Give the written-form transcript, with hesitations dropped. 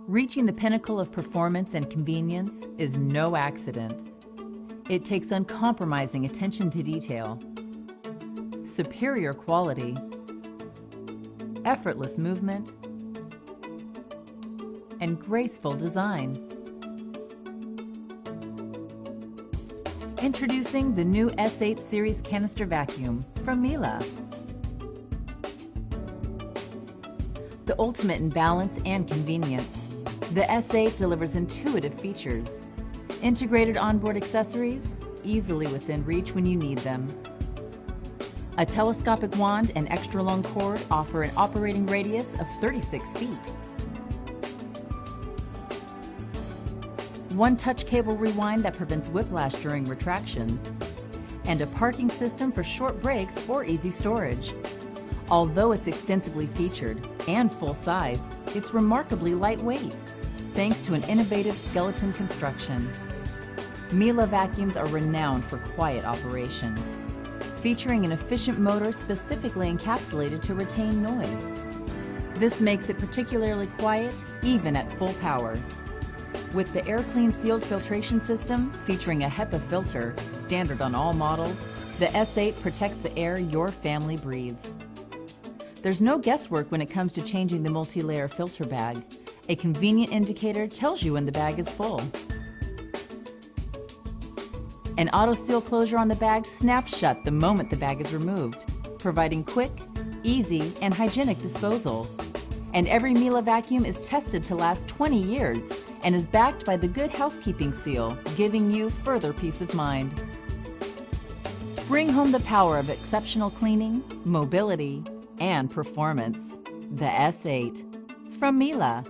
Reaching the pinnacle of performance and convenience is no accident. It takes uncompromising attention to detail, superior quality, effortless movement, and graceful design. Introducing the new S8 Series Canister Vacuum from Miele. The ultimate in balance and convenience, the S8 delivers intuitive features. Integrated onboard accessories, easily within reach when you need them. A telescopic wand and extra long cord offer an operating radius of 36 feet. One-touch cable rewind that prevents whiplash during retraction. And a parking system for short breaks or easy storage. Although it's extensively featured and full-size, it's remarkably lightweight, thanks to an innovative skeleton construction. Miele vacuums are renowned for quiet operation, featuring an efficient motor specifically encapsulated to retain noise. This makes it particularly quiet, even at full power. With the AirClean Sealed Filtration System featuring a HEPA filter, standard on all models, the S8 protects the air your family breathes. There's no guesswork when it comes to changing the multi-layer filter bag. A convenient indicator tells you when the bag is full. An auto-seal closure on the bag snaps shut the moment the bag is removed, providing quick, easy, and hygienic disposal. And every Miele vacuum is tested to last 20 years and is backed by the Good Housekeeping seal, giving you further peace of mind. Bring home the power of exceptional cleaning, mobility, and performance. The S8 from Miele.